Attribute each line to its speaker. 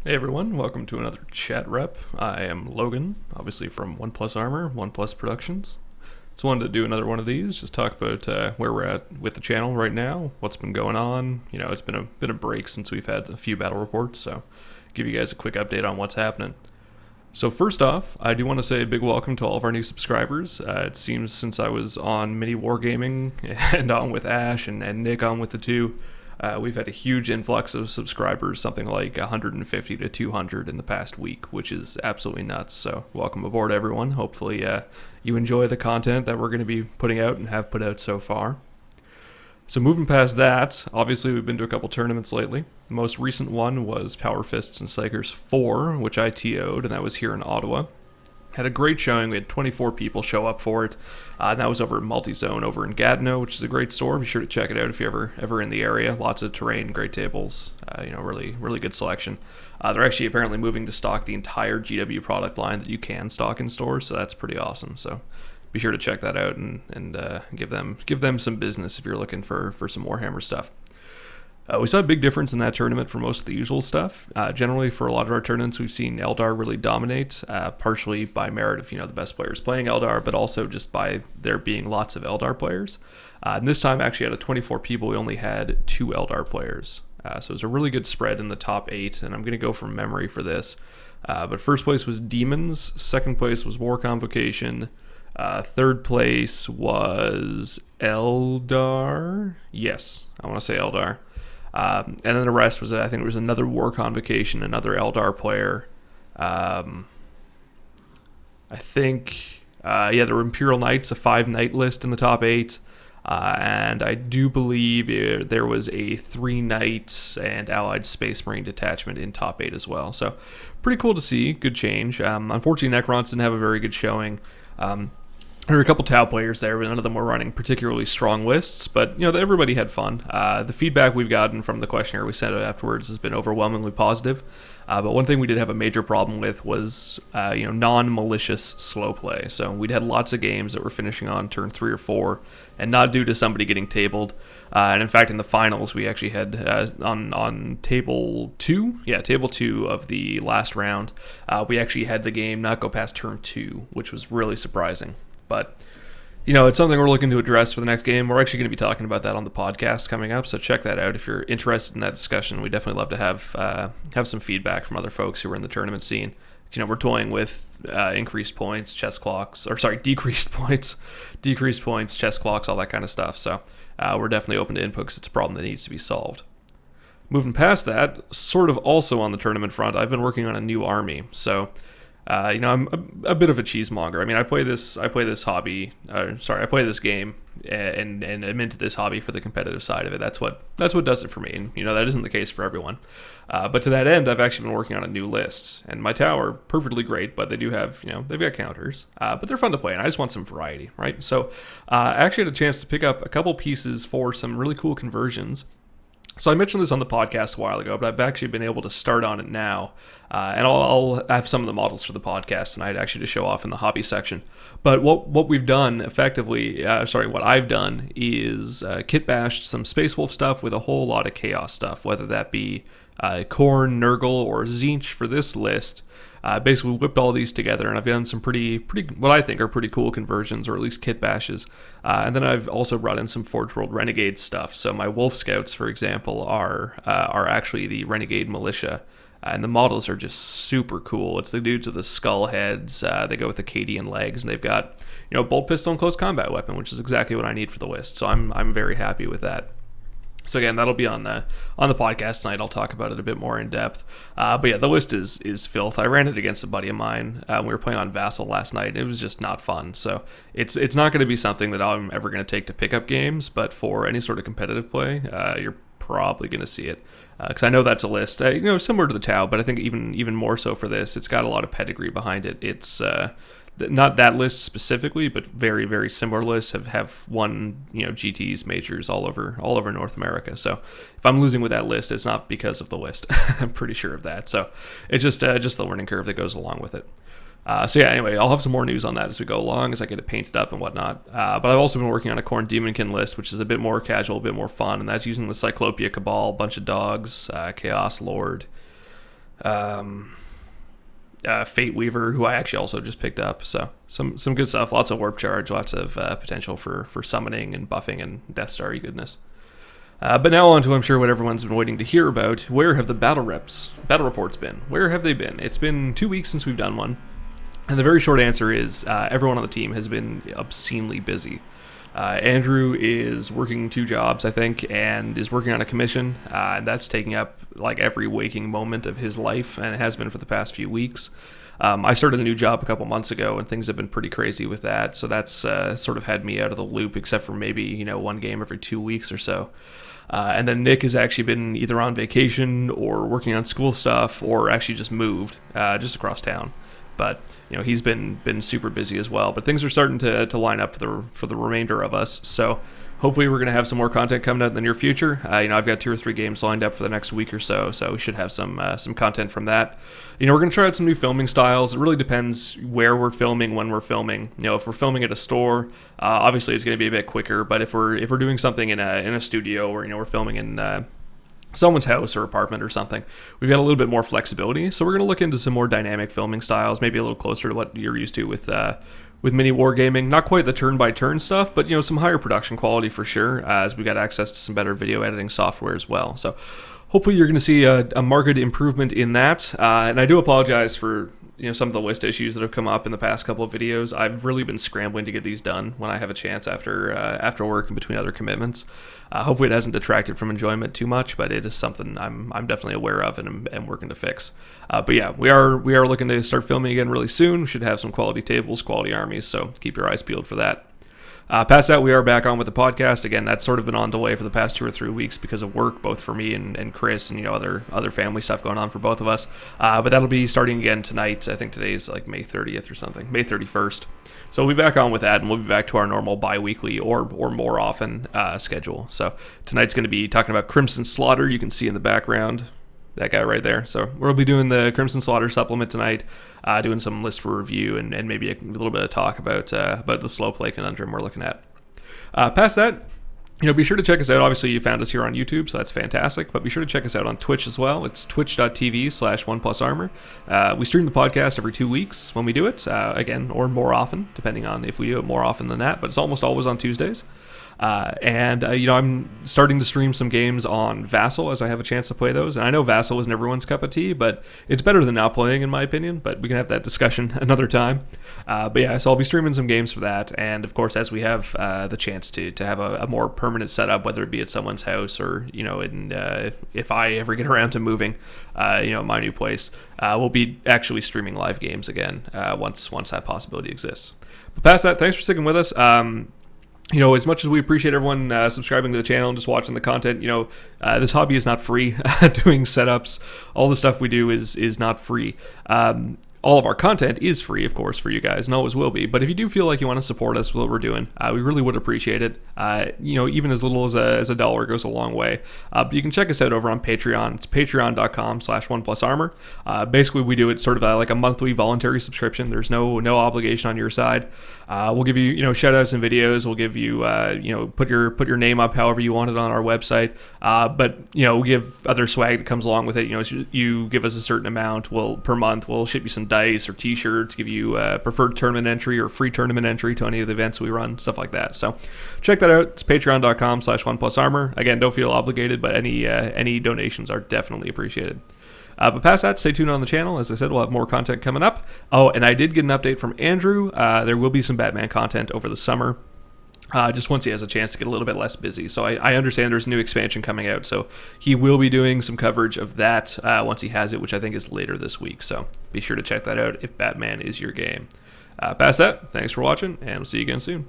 Speaker 1: Hey everyone, welcome to another ChatRep. I am Logan, obviously from OnePlus Armour, OnePlus Productions. Just wanted to do another one of these, just talk about where we're at with the channel right now, what's been going on. You know, it's been a break since we've had a few battle reports, so give you guys a quick update on what's happening. So first off, I do want to say a big welcome to all of our new subscribers. It seems since I was on Mini Wargaming and on with Ash and Nick on with the two, we've had a huge influx of subscribers, something like 150 to 200 in the past week, which is absolutely nuts. So welcome aboard, everyone. Hopefully you enjoy the content that we're going to be putting out and have put out so far. So moving past that, obviously we've been to a couple tournaments lately. The most recent one was Power Fists and Psychers 4, which I TO'd, and that was here in Ottawa. Had a great showing. We had 24 people show up for it. And that was over at Multi-Zone over in Gatineau, which is a great store. Be sure to check it out if you're ever in the area. Lots of terrain, great tables, really good selection. They're actually apparently moving to stock the entire GW product line that you can stock in stores, so that's pretty awesome. So be sure to check that out and give them some business if you're looking for some Warhammer stuff. We saw a big difference in that tournament for most of the usual stuff. Generally, for a lot of our tournaments, we've seen Eldar really dominate, partially by merit of the best players playing Eldar, but also just by there being lots of Eldar players. And this time, actually, out of 24 people, we only had 2 Eldar players. So it was a really good spread in the top 8, and I'm going to go from memory for this. But first place was Demons, second place was War Convocation, third place was Eldar. Yes, I want to say Eldar. And then the rest was, I think, it was another War Convocation, another Eldar player. I think, there were Imperial Knights, a 5-knight list in the top 8. And I do believe there was a 3-knight and Allied Space Marine detachment in top 8 as well. So pretty cool to see. Good change. Unfortunately, Necrons didn't have a very good showing. There were a couple Tau players there, but none of them were running particularly strong lists. But, everybody had fun. The feedback we've gotten from the questionnaire we sent out afterwards has been overwhelmingly positive. But one thing we did have a major problem with was, non-malicious slow play. So we'd had lots of games that were finishing on turn 3 or 4, and not due to somebody getting tabled. And in fact, in the finals, we actually had, on table 2, table 2 of the last round, we actually had the game not go past turn 2, which was really surprising. But, it's something we're looking to address for the next game. We're actually going to be talking about that on the podcast coming up, so check that out if you're interested in that discussion. We definitely love to have some feedback from other folks who are in the tournament scene. We're toying with decreased points, chess clocks, all that kind of stuff. So we're definitely open to input because it's a problem that needs to be solved. Moving past that, sort of also on the tournament front, I've been working on a new army. So I'm a bit of a cheesemonger. I mean, I play this game, and I'm into this hobby for the competitive side of it. That's what does it for me, and that isn't the case for everyone. But to that end, I've actually been working on a new list, and my Tau are perfectly great, but they do have, they've got counters, but they're fun to play, and I just want some variety, right? So I actually had a chance to pick up a couple pieces for some really cool conversions. So I mentioned this on the podcast a while ago, but I've actually been able to start on it now, and I'll have some of the models for the podcast tonight actually to show off in the hobby section. But what we've done effectively, what I've done is kit bashed some Space Wolf stuff with a whole lot of Chaos stuff, whether that be Khorne, Nurgle, or Tzeentch for this list. Basically whipped all these together, and I've done some pretty what I think are pretty cool conversions, or at least kit bashes. And then I've also brought in some Forge World Renegade stuff. So my Wolf Scouts, for example, are actually the Renegade Militia, and the models are just super cool. It's the dudes with the skull heads. They go with Acadian legs, and they've got bolt pistol and close combat weapon, which is exactly what I need for the list. So I'm very happy with that. So again, that'll be on the podcast tonight. I'll talk about it a bit more in depth. But yeah, the list is filth. I ran it against a buddy of mine. We were playing on Vassal last night. It was just not fun. So it's not going to be something that I'm ever going to take to pickup games. But for any sort of competitive play, you're probably going to see it. Because I know that's a list, similar to the Tau, but I think even more so for this. It's got a lot of pedigree behind it. It's not that list specifically, but very, very similar lists have won GTs majors all over North America. So if I'm losing with that list, it's not because of the list. I'm pretty sure of that. So it's just the learning curve that goes along with it. Anyway, I'll have some more news on that as we go along, as I get it painted up and whatnot. But I've also been working on a Khorne Demonkin list, which is a bit more casual, a bit more fun, and that's using the Cyclopia Cabal, bunch of dogs, Chaos Lord, Fate Weaver, who I actually also just picked up. So some good stuff. Lots of warp charge, lots of potential for summoning and buffing and Death Star goodness. But now on to, I'm sure, what everyone's been waiting to hear about. Where have the battle reports been? Where have they been? It's been 2 weeks since we've done one. And the very short answer is everyone on the team has been obscenely busy. Andrew is working 2 jobs, I think, and is working on a commission. And that's taking up like every waking moment of his life, and it has been for the past few weeks. I started a new job a couple months ago, and things have been pretty crazy with that. So that's sort of had me out of the loop, except for maybe, one game every 2 weeks or so. And then Nick has actually been either on vacation or working on school stuff, or actually just moved just across town. But he's been super busy as well. But things are starting to line up for the remainder of us. So hopefully we're going to have some more content coming out in the near future. I've got 2 or 3 games lined up for the next week or so, so we should have some content from that. We're going to try out some new filming styles. It really depends where we're filming, when we're filming. If we're filming at a store, obviously it's going to be a bit quicker. But if we're doing something in a studio, or we're filming in someone's house or apartment or something, we've got a little bit more flexibility. So we're going to look into some more dynamic filming styles, maybe a little closer to what you're used to with mini wargaming. Not quite the turn-by-turn stuff, but some higher production quality for sure, as we got access to some better video editing software as well. So hopefully you're going to see a marked improvement in that. And I do apologize for some of the list issues that have come up in the past couple of videos. I've really been scrambling to get these done when I have a chance after work and between other commitments. Hopefully it hasn't detracted from enjoyment too much, but it is something I'm definitely aware of and am working to fix. But yeah, we are looking to start filming again really soon. Should have some quality tables, quality armies, so keep your eyes peeled for that. Past that, we are back on with the podcast. Again, that's sort of been on delay for the past 2 or 3 weeks because of work, both for me and Chris, and other family stuff going on for both of us. But that'll be starting again tonight. I think today's like May 30th or something, May 31st. So we'll be back on with that, and we'll be back to our normal bi-weekly or more often schedule. So tonight's going to be talking about Crimson Slaughter. You can see in the background that guy right there. So we'll be doing the Crimson Slaughter supplement tonight, doing some list for review, and maybe a little bit of talk about the slow play conundrum we're looking at. Past that, be sure to check us out. Obviously, you found us here on YouTube, so that's fantastic. But be sure to check us out on Twitch as well. It's twitch.tv/OnePlusArmor. We stream the podcast every 2 weeks when we do it, again, or more often, depending on if we do it more often than that. But it's almost always on Tuesdays. I'm starting to stream some games on Vassal as I have a chance to play those. And I know Vassal isn't everyone's cup of tea, but it's better than not playing, in my opinion. But we can have that discussion another time. But yeah, so I'll be streaming some games for that. And of course, as we have the chance to have a more permanent setup, whether it be at someone's house or, if I ever get around to moving, my new place, we'll be actually streaming live games again once that possibility exists. But past that, thanks for sticking with us. As much as we appreciate everyone subscribing to the channel and just watching the content, this hobby is not free. Doing setups, all the stuff we do is not free. All of our content is free, of course, for you guys, and always will be. But if you do feel like you want to support us with what we're doing, we really would appreciate it. Even as little as a $1 goes a long way. But you can check us out over on Patreon. It's patreon.com/OnePlusArmor. Basically, we do it sort of like a monthly voluntary subscription. There's no obligation on your side. We'll give you, shout outs and videos. We'll give you, put your name up however you want it on our website. But we give other swag that comes along with it. You give us a certain amount per month. We'll ship you some dice or t-shirts, give you preferred tournament entry or free tournament entry to any of the events we run, stuff like that. So check that out. It's patreon.com/OnePlusArmor. Again, don't feel obligated, but any donations are definitely appreciated. But past that, stay tuned on the channel. As I said, we'll have more content coming up. Oh, and I did get an update from Andrew. There will be some Batman content over the summer. Just once he has a chance to get a little bit less busy. So I understand there's a new expansion coming out, so he will be doing some coverage of that once he has it, which I think is later this week. So be sure to check that out if Batman is your game. Past that, thanks for watching, and we'll see you again soon.